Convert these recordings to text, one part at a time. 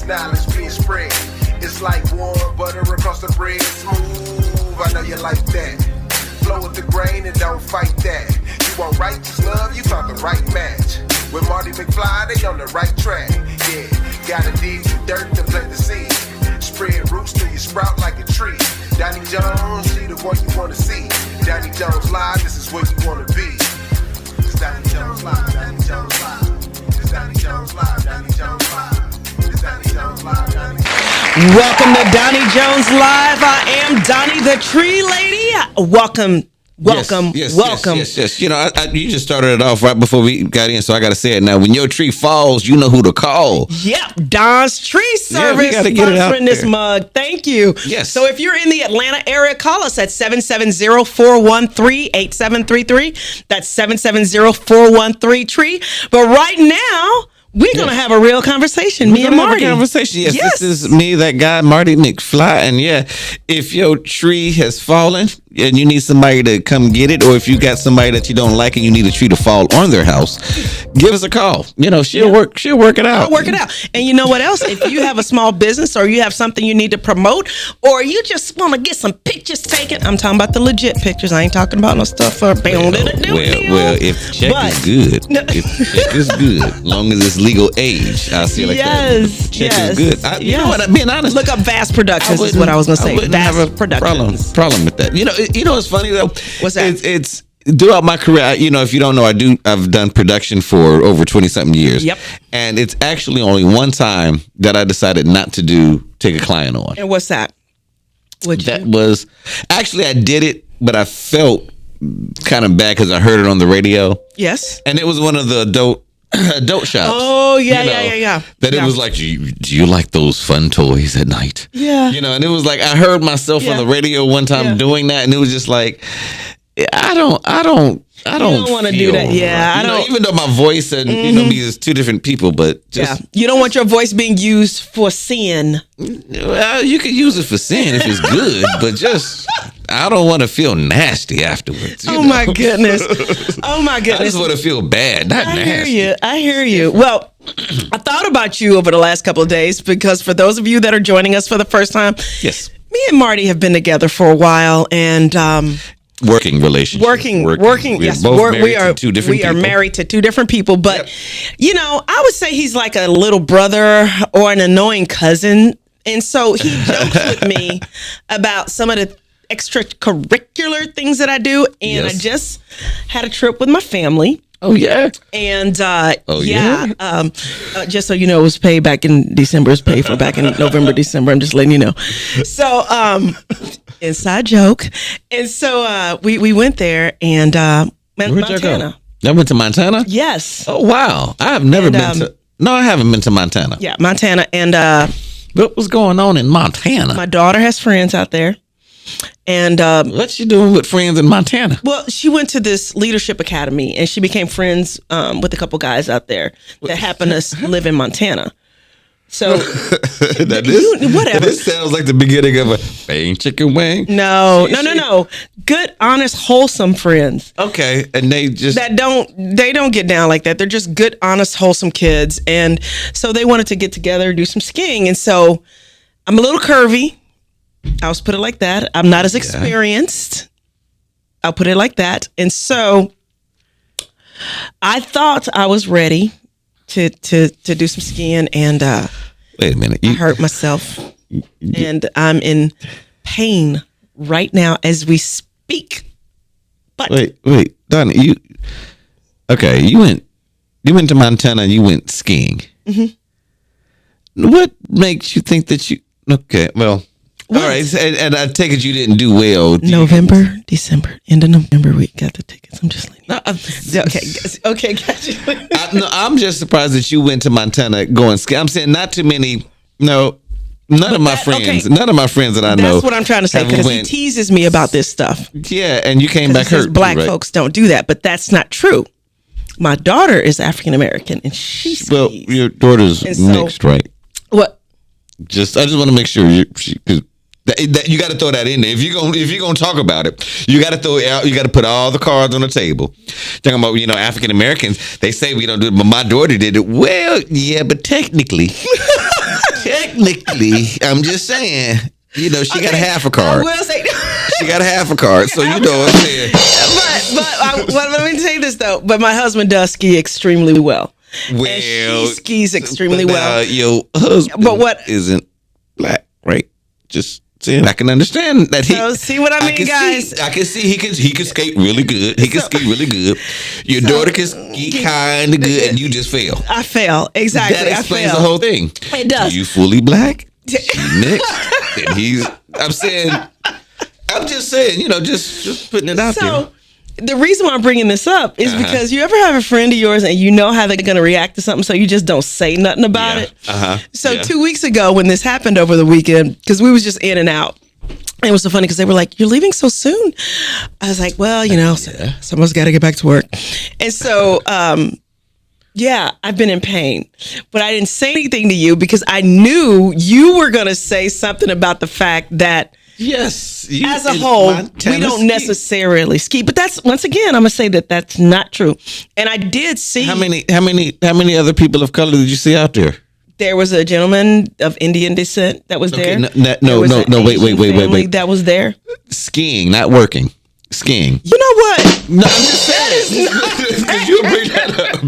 this knowledge being spread. It's like warm butter across the bread. Smooth, I know you like that. Flow with the grain and don't fight that. You want righteous love, you found the right match. With Marty McFly, they on the right track. Yeah, gotta dig the dirt to plant the seed. Spread roots till you sprout like a tree. Doni Jones, she the one you wanna see. Doni Jones live, this is where you wanna be. It's Doni Jones live, Doni Jones live. It's Doni Jones live, Doni Jones live. It's Doni Jones live, Doni Jones live. Welcome to Doni Jones Live. I am Doni the Tree Lady. Welcome. Yes. You know, you just started it off right before we got in, so I got to say it now. When your tree falls, you know who to call. Yep, Don's Tree Service. We got to get it out sponsoring this mug. Thank you. Yes. So if you're in the Atlanta area, call us at 770-413-8733. That's 770-413-TREE. But right now, we're going to have a real conversation, me and Marty. Yes, this is me, that guy, Marty McFly. And yeah, if your tree has fallen and you need somebody to come get it, or if you got somebody that you don't like and you need a tree to fall on their house, give us a call. You know, she'll work it out. I'll work it out. And you know what else? If you have a small business or you have something you need to promote, or you just want to get some pictures taken, I'm talking about the legit pictures. I ain't talking about no stuff for Well, if check is good, as long as it's legal age, I see it like that. Check is good. You know what? I'm being honest. Look up Vast Productions is what I was going to say. Vast Productions. Problem with that. You know what's funny though? What's that? It's throughout my career. You know, if you don't know, I've done production for over 20-something years. Yep. And it's actually only one time that I decided not to take a client on. And what's that? Was actually, I did it, but I felt kind of bad because I heard it on the radio. Yes. And it was one of the adult shops. Oh, yeah. That it was like, do you like those fun toys at night? Yeah. You know, and it was like, I heard myself on the radio one time doing that, and it was just like, I don't want to do that. Yeah, I don't. Even though my voice and me is two different people, but just you don't want your voice being used for sin. Well, you can use it for sin if it's good, but just I don't want to feel nasty afterwards. Oh my goodness! I just want to feel bad, not nasty. I hear you. Well, I thought about you over the last couple of days because for those of you that are joining us for the first time, yes, me and Marty have been together for a while, and working relationship. Working. Yes, we are two different people. We are married to two different people, but you know, I would say he's like a little brother or an annoying cousin, and so he jokes with me about some of the extracurricular things that I do, and I just had a trip with my family. Oh yeah, and just so you know, it was paid back in December. It was paid for back in November, December. I'm just letting you know. So, inside joke. And so we went there and Montana. I went to Montana. Yes. Oh wow, I have never been to. No, I haven't been to Montana. Yeah, Montana, and what was going on in Montana? My daughter has friends out there. And what's she doing with friends in Montana? Well, she went to this leadership academy and she became friends with a couple guys out there that happen to live in Montana. So whatever. This sounds like the beginning of a bang chicken wing. No. Good, honest, wholesome friends. Okay, and they don't get down like that. They're just good, honest, wholesome kids, and so they wanted to get together, do some skiing, and so I'm a little curvy. I'll put it like that. I'm not as experienced. I'll put it like that. And so I thought I was ready to do some skiing, and wait a minute. I hurt myself, and I'm in pain right now as we speak. But wait, Doni, you went to Montana and you went skiing. Mm-hmm. What makes you think that you? Okay, well. All right, and I take it you didn't do well. November, December, end of November, we got the tickets. I'm just like, okay, got you. I'm just surprised that you went to Montana going ski. I'm saying not too many. No, none of my friends that I know. That's what I'm trying to say because he teases me about this stuff. Yeah, and you came back hurt. Black folks don't do that, but that's not true. My daughter is African American, and she skis. Well, your daughter's mixed, right? What? I just want to make sure that you got to throw that in there. If you're gonna talk about it, you got to throw it out. You got to put all the cards on the table. Talking about African Americans, they say we don't do it, but my daughter did it. Well, yeah, but technically, technically, I'm just saying, she got a half a I card. will say. She got a half a card, so you know what I'm saying. But let me say this though. But my husband does ski extremely well. Well, and she skis extremely but well. Your husband But what isn't black, right? Just saying, I can understand that he. So see what I mean, guys? I can see he can skate really good. He can ski really good. Your daughter can ski kind of good, and you just fail. I fail exactly. That explains I fail. the whole thing. It does. You fully black? She mixed, and he's. I'm just saying, just putting it out there. So the reason why I'm bringing this up is because you ever have a friend of yours and you know how they're going to react to something, so you just don't say nothing about it. So 2 weeks ago when this happened over the weekend, because we was just in and out. It was so funny because they were like, "You're leaving so soon." I was like, "Well, someone's got to get back to work," and so. I've been in pain, but I didn't say anything to you because I knew you were going to say something about the fact that yes, as a whole, we don't necessarily ski. But that's, once again, I'm going to say that that's not true. And I did see how many other people of color did you see out there? There was a gentleman of Indian descent that was there. No, wait. That was there. Skiing, not working. Skiing. You know what? No, I'm just saying. Because you bring that up.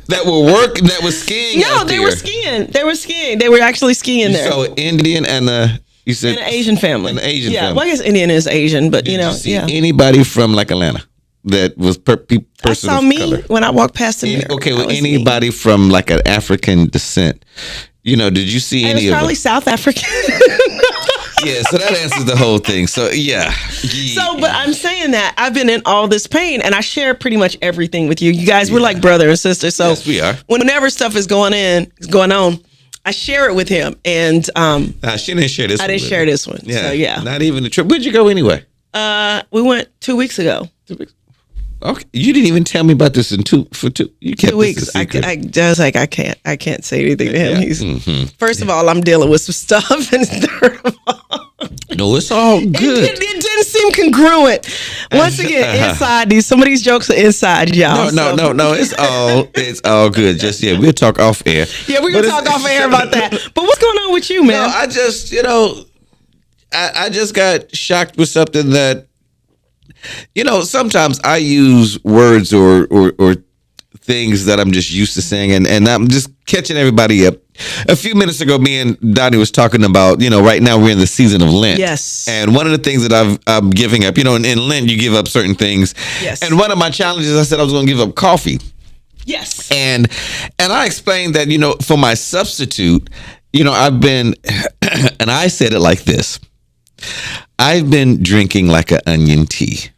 That were working. That was skiing. No, they were skiing. They were skiing. They were actually skiing there. So Indian and you said an Asian family. An Asian family. Well, I guess Indian is Asian, but Did you see anybody from like Atlanta that was person I saw of me color? when I walked past him. Okay, well, anybody from like an African descent. Did you see any of them? Probably South African. Yeah, so that answers the whole thing. So yeah. So, but I'm saying that I've been in all this pain, and I share pretty much everything with you. You guys, we're like brother and sister. So yes, we are. Whenever stuff is going on, I share it with him. And she didn't share this. I didn't share this one. Yeah, so, yeah. Not even the trip. Where'd you go anyway? We went 2 weeks ago. 2 weeks. Okay, you didn't even tell me about this for 2. You kept 2 weeks. This a secret. I was like, I can't say anything to him. He's first of all, I'm dealing with some stuff, and third of all, no, it's all good. It didn't seem congruent. Once again, inside some of these jokes are inside, y'all. No. It's all good. Just we'll talk off air. Yeah, we're gonna talk off air about that. But what's going on with you, man? No, I just I just got shocked with something that sometimes I use words or things that I'm just used to saying, and I'm just catching everybody up. A few minutes ago, me and Donnie was talking about, right now we're in the season of Lent. Yes. And one of the things that I'm giving up, in Lent, you give up certain things. Yes. And one of my challenges, I said I was going to give up coffee. Yes. And I explained that, for my substitute, I've been, and I said it like this. I've been drinking like an onion tea.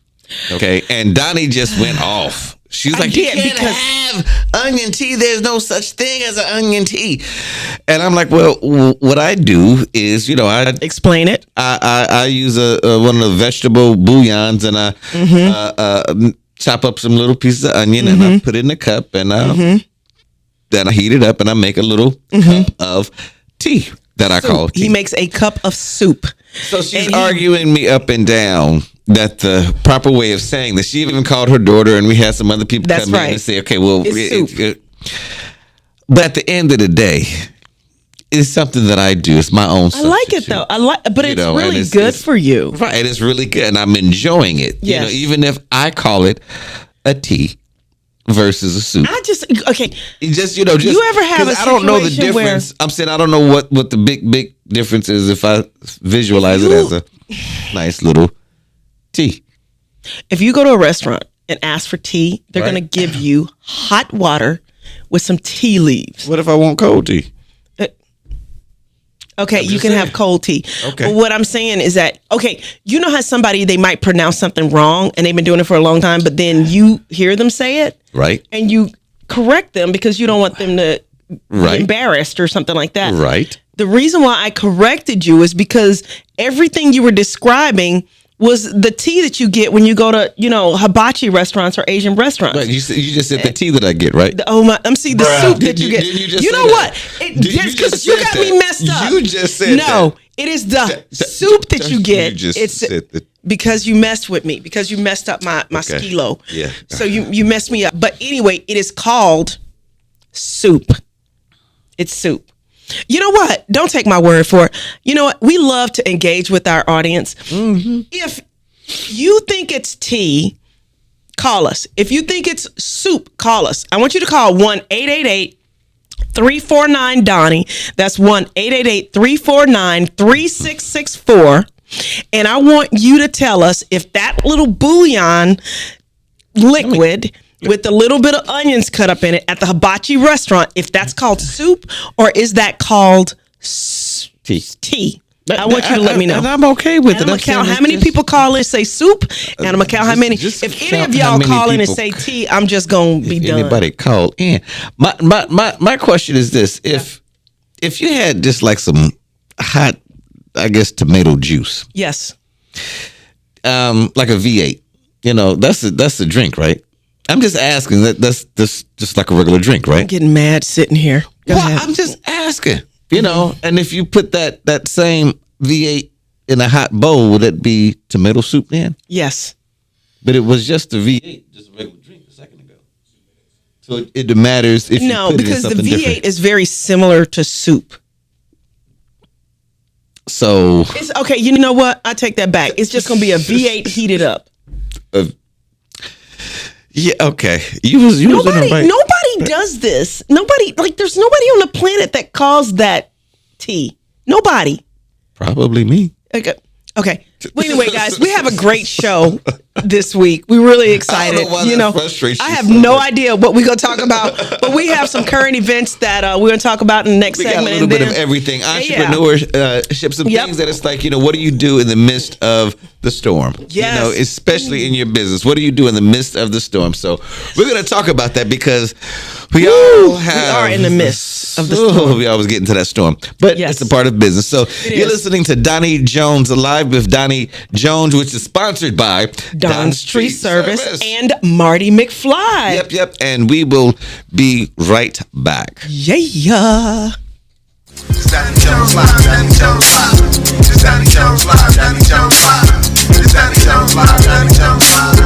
Okay. And Donnie just went off. She's like, you can't have onion tea. There's no such thing as an onion tea. And I'm like, well, what I do is, I explain it. I use one of the vegetable bouillons, and I chop up some little pieces of onion, and I put it in a cup, and then I heat it up, and I make a little cup of tea that I call tea. He makes a cup of soup. So she's arguing me up and down that the proper way of saying this. She even called her daughter, and we had some other people come in and say, okay, well, but at the end of the day, it's something that I do. It's my own substitute. I like it though. But it's really good for you. Right. It's really good, and I'm enjoying it. Yes. Even if I call it a tea versus a soup. You ever have a situation I don't know the difference. I'm saying I don't know what the big difference is if I visualize it as a nice little tea. If you go to a restaurant and ask for tea, they're going to give you hot water with some tea leaves. What if I want cold tea? Okay, you can have cold tea. Okay. But what I'm saying is that, you know how somebody, they might pronounce something wrong and they've been doing it for a long time, but then you hear them say it. Right. And you correct them because you don't want them to be embarrassed or something like that. Right. The reason why I corrected you is because everything you were describing was the tea that you get when you go to, hibachi restaurants or Asian restaurants. Right. You just said the tea that I get, right? The soup that you get. You know what? Because you got me messed up. You just said no, it is the soup that you get. You just it's said that. Because you messed with me. Because you messed up my skilo. Yeah. So you messed me up. But anyway, it is called soup. It's soup. You know what? Don't take my word for it. You know what? We love to engage with our audience. If you think it's tea, call us. If you think it's soup, call us. I want you to call 1-888-349-DONNIE. That's 1-888-349-3664. And I want you to tell us if that little bouillon liquid with a little bit of onions cut up in it at the hibachi restaurant, if that's called soup or is that called tea? I want you to let me know. And I'm okay with it. I'm going to count how many people call in and say soup, and I'm going to count how many. If any of y'all call in and say tea, I'm just going to be done. Anybody call in. My question is this. If you had just like some hot, I guess, tomato juice. Yes. Like a V8. You know, that's a drink, right? I'm just asking. That's just like a regular drink, right? I'm getting mad sitting here. Go ahead. I'm just asking. You know, and if you put that same V8 in a hot bowl, would it be tomato soup then? Yes. But it was just a V8, just a regular drink a second ago. So it matters if you put it in because the something V8 different. is very similar to soup. So It's okay. You know what? I take that back. It's just going to be a V8 heated up. yeah, okay. You was Nobody right. does this. Nobody, like, there's nobody on the planet that calls that tea. Nobody. Probably me. Okay. Well, anyway, guys, we have a great show this week. We're really excited. I don't know why that frustrates you I have so no much. idea what we're going to talk about, but we have some current events that we're going to talk about in the next We segment. got a little bit of everything. Entrepreneurship, some Yep. things that it's like, you know, what do you do in the midst of the storm? Yes. You know, especially in your business. What do you do in the midst of the storm? So we're going to talk about that because we are in the midst of the storm. We always get into that storm. But Yes. it's a part of business. So you're is. listening to Doni Jones Live with Doni Jones, which is sponsored by Don's Tree Service and Marty McFly. Yep. And we will be right back. Yeah. It's Doni Jones Live, Doni Jones Live. It's Doni Jones Live, Doni Jones Live. It's Doni Jones Live, Doni Jones Live.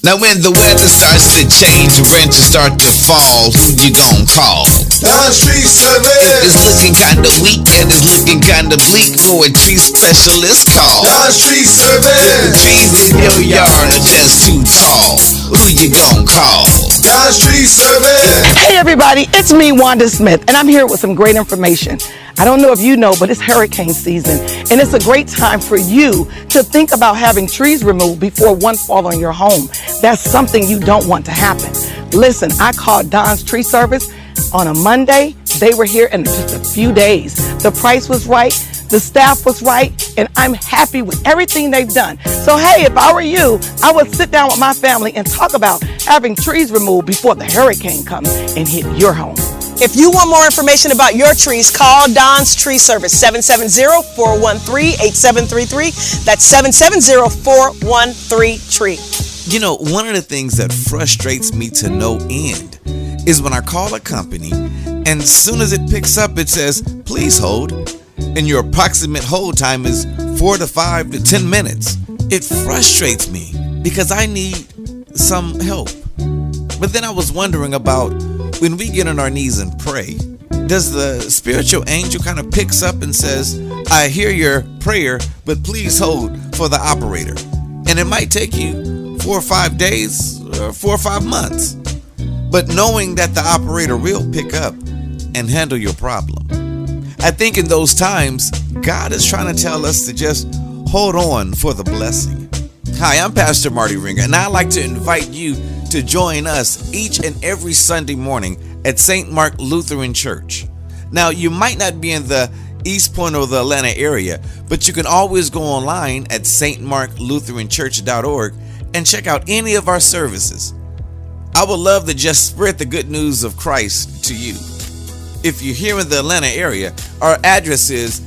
Now when the weather starts to change, the rent start to fall, who you gon' call? Don's Tree It's Service. looking kinda weak and it's looking kinda bleak for a tree specialist call. Don's Tree Service. Trees in your yard are just too tall, who you gon' call? Don's Tree Service. Hey everybody, it's me, Wanda Smith, and I'm here with some great information. I don't know if you know, but it's hurricane season, and it's a great time for you to think about having trees removed before one fall on your home. That's something you don't want to happen. Listen, I called Don's Tree Service on a Monday. They were here in just a few days. The price was right, the staff was right, and I'm happy with everything they've done. So hey, if I were you, I would sit down with my family and talk about having trees removed before the hurricane comes and hit your home. If you want more information about your trees, call Don's Tree Service, 770-413-8733. That's 770-413-TREE. You know, one of the things that frustrates me to no end is when I call a company and as soon as it picks up, it says, please hold. And your approximate hold time is 4 to 5 to 10 minutes. It frustrates me because I need some help. But then I was wondering about when we get on our knees and pray, does the spiritual angel kind of picks up and says, I hear your prayer, but please hold for the operator. And it might take you 4 or 5 days or 4 or 5 months. But knowing that the operator will pick up and handle your problem. I think in those times, God is trying to tell us to just hold on for the blessing. Hi, I'm Pastor Marty Ringer, and I'd like to invite you to join us each and every Sunday morning at St. Mark Lutheran Church. Now, you might not be in the East Point or the Atlanta area, but you can always go online at stmarklutheranchurch.org and check out any of our services. I would love to just spread the good news of Christ to you. If you're here in the Atlanta area, our address is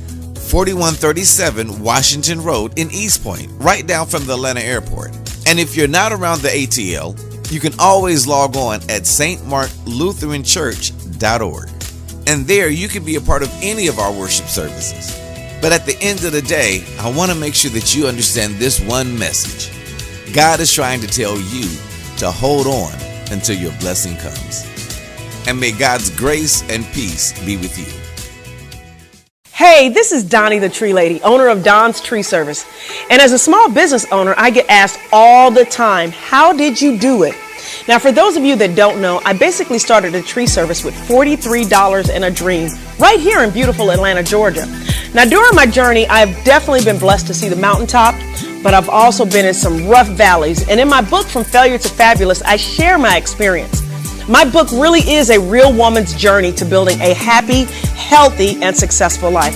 4137 Washington Road in East Point, right down from the Atlanta airport. And if you're not around the ATL, you can always log on at stmarklutheranchurch.org. And there you can be a part of any of our worship services. But at the end of the day, I want to make sure that you understand this one message. God is trying to tell you to hold on until your blessing comes. and may God's grace and peace be with you. Hey, this is Doni the Tree Lady, owner of Don's Tree Service. And as a small business owner, I get asked all the time, how did you do it? Now, for those of you that don't know, I basically started a tree service with $43 and a dream right here in beautiful Atlanta, Georgia. Now, during my journey, I've definitely been blessed to see the mountaintop, but I've also been in some rough valleys. And in my book, From Failure to Fabulous, I share my experience. My book really is a real woman's journey to building a happy, healthy, and successful life.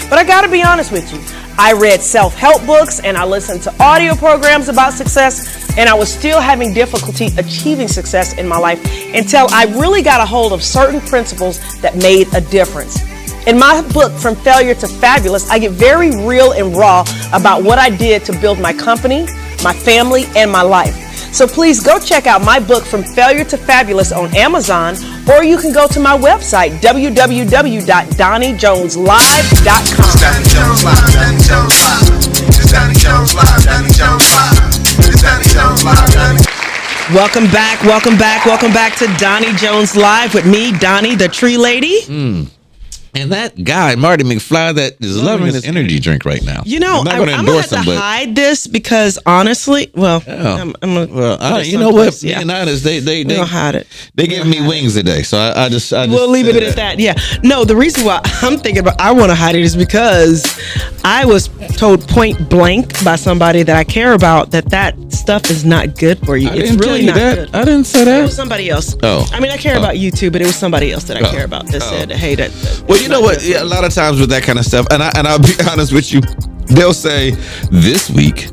But I gotta be honest with you, I read self-help books and I listened to audio programs about success, and I was still having difficulty achieving success in my life until I really got a hold of certain principles that made a difference. In my book, From Failure to Fabulous, I get very real and raw about what I did to build my company, my family, and my life. So please go check out my book, From Failure to Fabulous, on Amazon, or you can go to my website, www.DoniJonesLive.com. It's Doni Jones Live, Doni Jones Live. It's Doni Jones Live, Doni Jones Live. It's Doni Jones Live, Doni. Welcome back to Doni Jones Live with me, Doni the Tree Lady. And that guy, Marty McFly, that is loving his energy drink right now. You know, I'm not I'm going to gonna endorse have him, to but hide this because honestly, well, you know what? Yeah. Being honest, they We'll hide it. They give me wings today, so I just We'll leave it at that. Yeah. No, the reason why I'm thinking about I want to hide it is because I was told point blank by somebody that I care about that stuff is not good for you. It's really not good. I didn't say It that. was somebody else. Oh. I mean, I care about you too, but it was somebody else that I care about that said, "Hey, that." Well, you know what? Yeah, a lot of times with that kind of stuff, and I'll be honest with you, they'll say this week,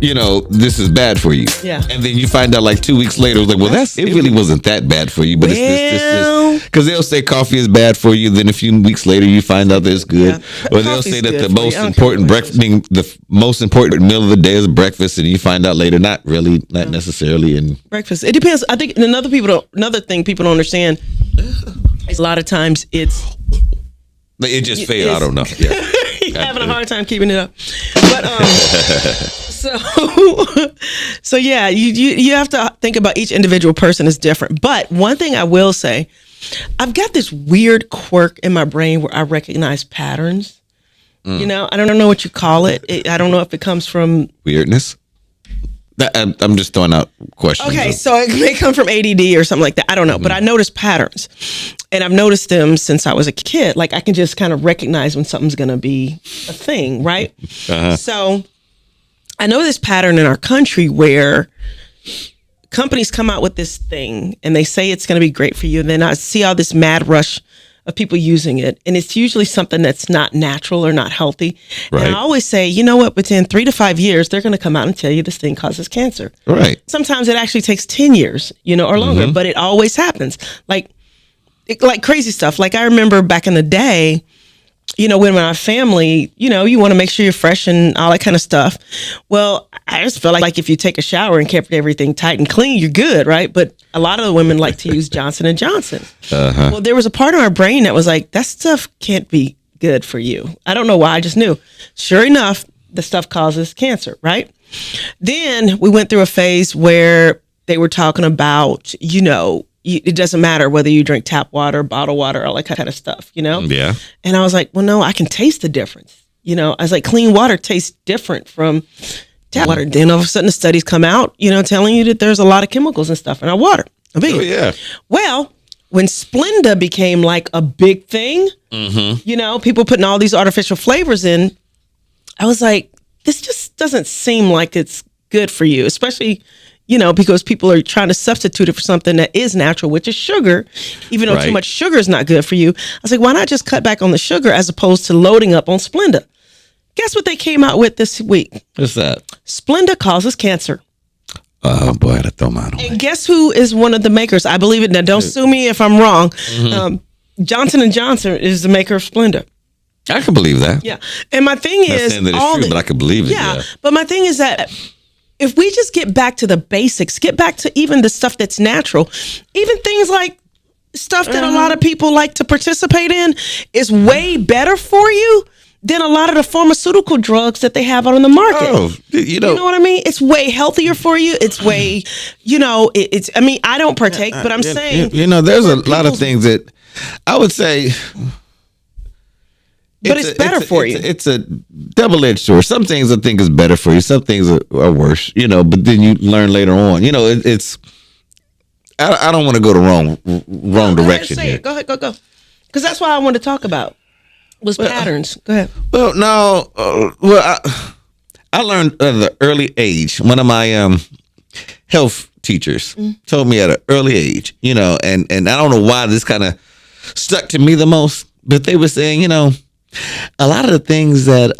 you know, this is bad for you. Yeah. And then you find out like 2 weeks later, like, well, it really wasn't that bad for you, but it's this. Because they'll say coffee is bad for you, then a few weeks later you find out that it's good. Yeah. Or they'll Coffee's say that good the for most you. I don't important care what it breakfast, the most important meal of the day is breakfast, and you find out later, not necessarily. And Breakfast. It depends. I think another thing people don't understand is a lot of times it just failed. I don't know. Yeah. You're having a hard time keeping it up. But so yeah, you have to think about each individual person is different. But one thing I will say, I've got this weird quirk in my brain where I recognize patterns. You know, I don't know what you call it. I don't know if it comes from Weirdness. I'm just throwing out questions. Okay, so it may come from ADD or something like that. I don't know, but I notice patterns, and I've noticed them since I was a kid. Like I can just kind of recognize when something's going to be a thing, right? So I know this pattern in our country where companies come out with this thing and they say it's going to be great for you, and then I see all this mad rush of people using it, and it's usually something that's not natural or not healthy. Right. And I always say, you know what, within 3 to 5 years, they're going to come out and tell you this thing causes cancer. Right. Sometimes it actually takes 10 years, or longer, but it always happens. Like crazy stuff. Like I remember back in the day, when my family, you want to make sure you're fresh and all that kind of stuff. Well, I just feel like if you take a shower and kept everything tight and clean, you're good, right? But a lot of the women like to use Johnson & Johnson. Well, there was a part of our brain that was like, that stuff can't be good for you. I don't know why. I just knew. Sure enough, the stuff causes cancer, right? Then we went through a phase where they were talking about, it doesn't matter whether you drink tap water, bottled water, all that kind of stuff, Yeah. And I was like, well, no, I can taste the difference. I was like, clean water tastes different from tap water. Then all of a sudden the studies come out, telling you that there's a lot of chemicals and stuff in our water. Oh, yeah. Well, when Splenda became like a big thing, people putting all these artificial flavors in, I was like, this just doesn't seem like it's good for you, especially because people are trying to substitute it for something that is natural, which is sugar, even though too much sugar is not good for you. I was like, why not just cut back on the sugar as opposed to loading up on Splenda? Guess what they came out with this week? What's that? Splenda causes cancer. Oh, boy, I had to throw mine away. And guess who is one of the makers? I believe it. Now, don't sue me if I'm wrong. Johnson & Johnson is the maker of Splenda. I can believe that. Yeah. And my thing Not is... saying that it's true, but I can believe it. Yeah. But my thing is that... if we just get back to the basics, get back to even the stuff that's natural, even things like stuff that a lot of people like to participate in is way better for you than a lot of the pharmaceutical drugs that they have out on the market. Oh, you know what I mean? It's way healthier for you. It's way, it's. I mean, I don't partake, but I'm saying, there's a lot of things that I would say. But it's better for you. It's a double-edged sword. Some things I think is better for you. Some things are worse, but then you learn later on. It's. I don't want to go the wrong direction here. Go ahead, go. Because that's what I wanted to talk about was patterns. Go ahead. Well, no. I learned at an early age. One of my health teachers told me at an early age, and I don't know why this kind of stuck to me the most, but they were saying, a lot of the things that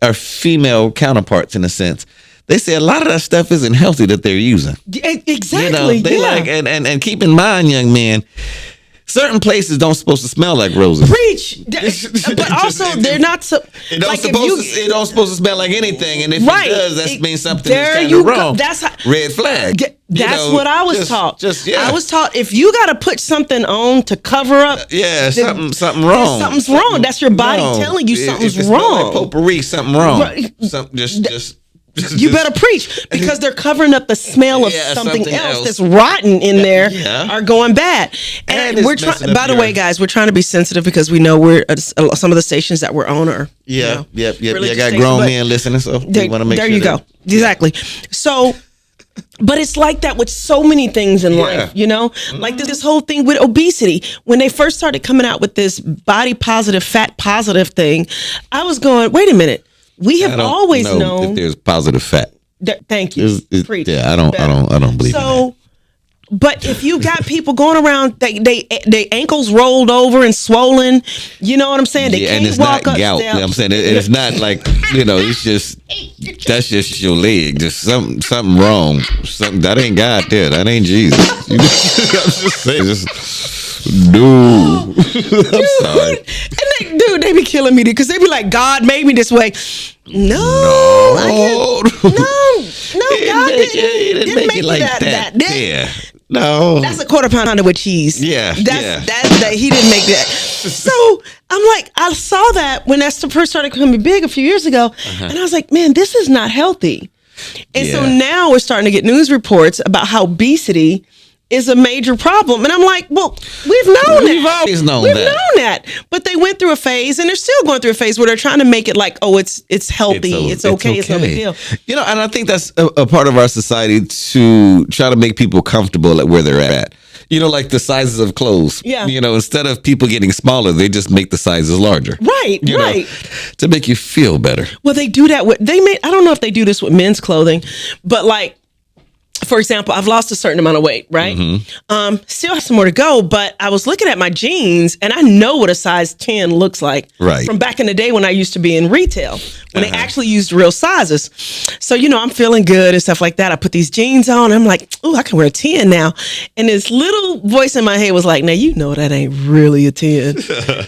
are female counterparts, in a sense, they say a lot of that stuff isn't healthy that they're using. Exactly. They like, and keep in mind, young man, certain places don't supposed to smell like roses. Preach, but also they're not so. It don't supposed to smell like anything, and if it does, that means something is kind of wrong. That's red flag. That's what I was taught. I was taught if you got to put something on to cover up, something wrong. Something's wrong. That's your body telling you something's wrong. Like potpourri, something wrong. Right. You better preach because they're covering up the smell of something else that's rotten in there are going bad. And we're trying. By the way, guys, we're trying to be sensitive because we know we're some of the stations that we're on are I got grown men listening, so we want to make sure. There you go. Exactly. So. But it's like that with so many things in life, like this whole thing with obesity. When they first started coming out with this body positive, fat positive thing, I was going, wait a minute. We have always known if there's positive fat. Thank you. Preach. I don't believe in that. But if you got people going around, they ankles rolled over and swollen, you know what I'm saying? They can't and it's walk not up gout. steps. I'm saying it's not like it's just that's just your leg. Just something wrong. Something that ain't God there. That ain't Jesus. I'm just saying. Dude, I'm sorry. And they be killing me because they be like, God made me this way. No, God didn't make it like that. Yeah. No, that's a quarter pounder with cheese. Yeah, that he didn't make that. So I'm like, I saw that when that first started becoming big a few years ago, and I was like, man, this is not healthy. And so now we're starting to get news reports about how obesity is a major problem. And I'm like, well, we've always known that. But they went through a phase, and they're still going through a phase where they're trying to make it like, oh, it's healthy, it's okay, it's no big deal. And I think that's a part of our society to try to make people comfortable at where they're at. Like the sizes of clothes. Yeah. Instead of people getting smaller, they just make the sizes larger. Right, right. To make you feel better. Well, they do that I don't know if they do this with men's clothing, but like, for example, I've lost a certain amount of weight, right? Mm-hmm. Still have some more to go, but I was looking at my jeans and I know what a size 10 looks like from back in the day when I used to be in retail, when they actually used real sizes. So, I'm feeling good and stuff like that. I put these jeans on. I'm like, oh, I can wear a 10 now. And this little voice in my head was like, now, that ain't really a 10.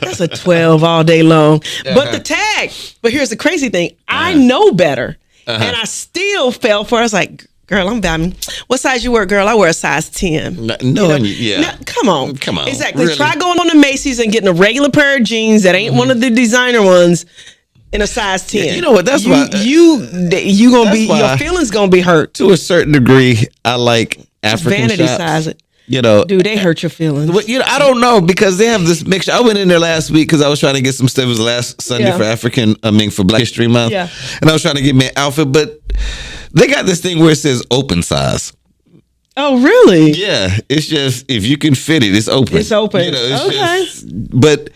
That's a 12 all day long. But the tag, but here's the crazy thing. I know better. And I still fell for it. I was like, girl, I'm bad. What size you wear, girl? I wear a size 10. No, come on. Exactly. Really? Try going on to Macy's and getting a regular pair of jeans that ain't one of the designer ones in a size 10. Yeah, you know what? That's why your feelings gonna be hurt. To a certain degree, I like African vanity shops. size it. Dude, they hurt your feelings. I don't know because they have this mixture. I went in there last week because I was trying to get some stuff. It was last Sunday for Black History Month. Yeah. And I was trying to get me an outfit, but they got this thing where it says open size. Oh, really? Yeah. It's just, if you can fit it, it's open. It's open. Okay. But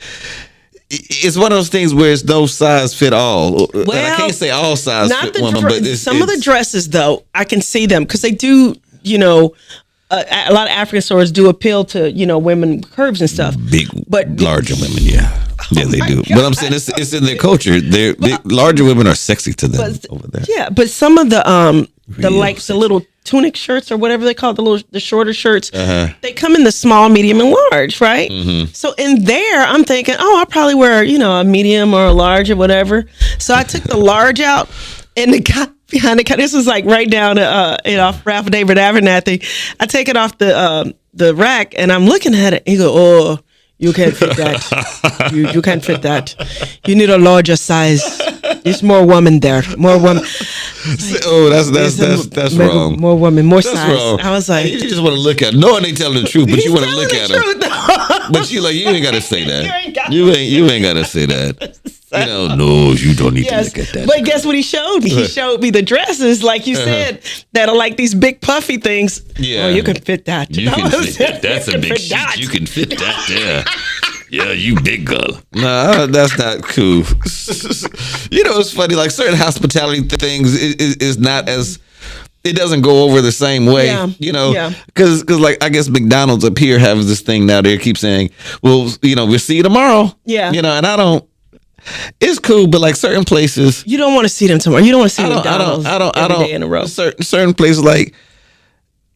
it's one of those things where it's no size fit all. Well, I can't say all size fit women, but some of the dresses, though, I can see them because they do, a lot of African stores do appeal to, women curves and stuff. Larger women, yeah. Yeah, they do. But I'm saying it's in their culture. Larger women are sexy to them over there. Yeah, but some of the little tunic shirts or whatever they call it, the shorter shirts, they come in the small, medium, and large, right? Mm-hmm. So in there, I'm thinking, I'll probably wear, a medium or a large or whatever. So I took the large out, and the guy behind the counter, this was like right down off Ralph David Abernathy. I take it off the rack, and I'm looking at it. He go, You can't fit that. You can't fit that. You need a larger size. There's more woman there. More woman. Oh, that's wrong. More woman, more That's size. wrong. I was like, you just want to look at. No one ain't telling the truth, but he's you want to telling look the at her. truth. But you ain't got to say that. You You ain't got to say that. No, you don't need Yes, to look at that. but guess what he showed me? He showed me the dresses, like you said, that are like these big puffy things. Yeah. Oh, you can fit that. You can fit that. That's You a can big fit that. sheet. You can fit that there. Yeah, you big girl. Nah, that's not cool. It's funny. Like certain hospitality things is not as. It doesn't go over the same way, Yeah. because like I guess McDonald's up here has this thing now. They keep saying, "Well, we'll see you tomorrow." Yeah. And I don't. It's cool, but like certain places, You don't want to see them tomorrow. You don't want to see I McDonald's don't every day in a row. Certain places, like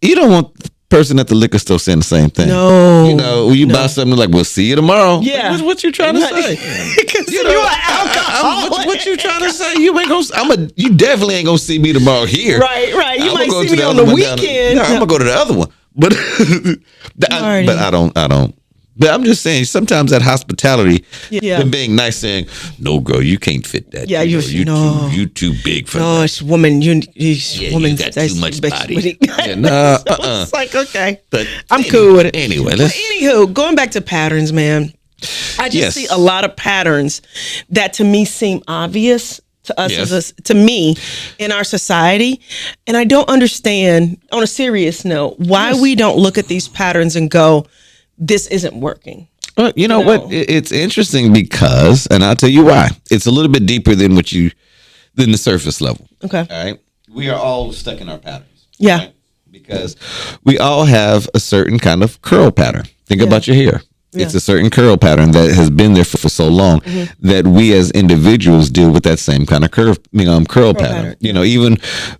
you don't want the person at the liquor store saying the same thing. No. When you buy something like, "We'll see you tomorrow." Yeah. What you trying to say? Because you're an alcoholic. What you trying to say? You ain't gonna. You definitely ain't gonna see me tomorrow here. Right. You I'ma might go see to me on other the one down weekend. No, I'm gonna go to the other one, but Marty. I don't. But I'm just saying, sometimes that hospitality, Yeah. them being nice, saying, "No, girl, you can't fit that. Yeah, you too big for No, that." it's woman. You woman. you got too much body. Yeah, nah, It's like, okay. But I'm cool with it. Anyway, But let's. anywho, going back to patterns, man. I just Yes. see a lot of patterns that to me seem obvious to us Yes. to me in our society, and I don't understand. On a serious note, why we don't look at these patterns and go, "This isn't working." Well, you know what? It's interesting because, and I'll tell you why. It's a little bit deeper than than the surface level. Okay. All right. We are all stuck in our patterns. Yeah. Right? Because we all have a certain kind of curl pattern. Think about your hair. It's a certain curl pattern that has been there for so long that we as individuals deal with that same kind of curl pattern. Even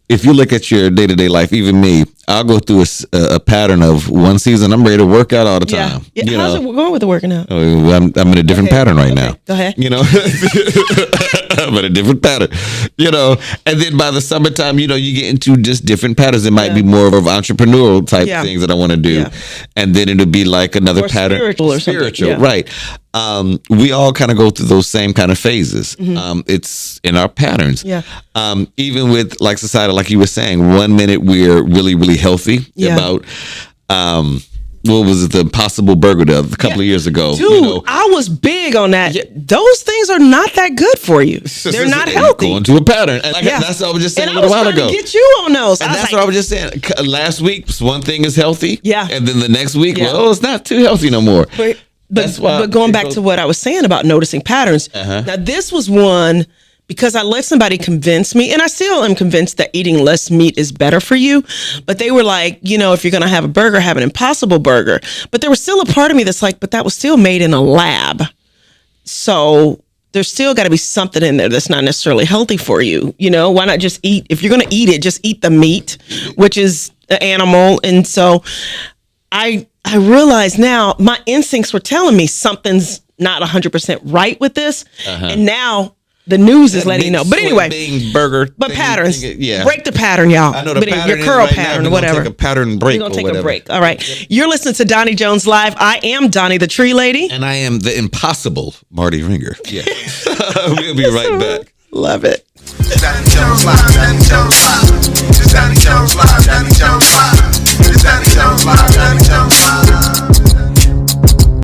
if you look at your day-to-day life, even me, I'll go through a pattern of one season. I'm ready to work out all the time. Yeah. How's it going with the working out? I'm in a different pattern right now. Go ahead. I'm in a different pattern, and then by the summertime, you get into just different patterns. It might be more of entrepreneurial type things that I want to do. Yeah. And then it'll be like another Or pattern. spiritual or something. Yeah. Right. We all kind of go through those same kind of phases. It's in our patterns. Yeah. Even with like society, like you were saying, 1 minute we're really, really healthy about, what was it? The Impossible Burger a couple of years ago. Dude, I was big on that. Yeah. Those things are not that good for you. They're not healthy. Going to a pattern. And that's what I was just saying And a little while I was trying ago. to get you on those. And that's what I was just saying. Last week, one thing is healthy. Yeah. And then the next week, Yeah. well, it's not too healthy no more. But going back to what I was saying about noticing patterns. Now, this was one because I let somebody convince me, and I still am convinced that eating less meat is better for you. But they were like, if you're going to have a burger, have an Impossible Burger. But there was still a part of me that's like, but that was still made in a lab. So there's still got to be something in there that's not necessarily healthy for you. Why not just eat? If you're going to eat it, just eat the meat, which is the animal. And so I realize now my instincts were telling me something's not 100% right with this. And now the news is letting you know. But anyway, burger. but patterns. Yeah. Break the pattern, y'all. I know the But pattern your curl is right pattern now, or we're gonna whatever. take a pattern break. We're going to or take whatever. a break. All right. You're listening to Doni Jones Live. I am Doni the Tree Lady. And I am the impossible Marty Ringer. Yeah. We'll be right back. Love it. Doni Jones Live, Doni Jones Live. It's Doni Jones Live, Doni Jones Live. It's Doni Jones Live, Doni Jones Live.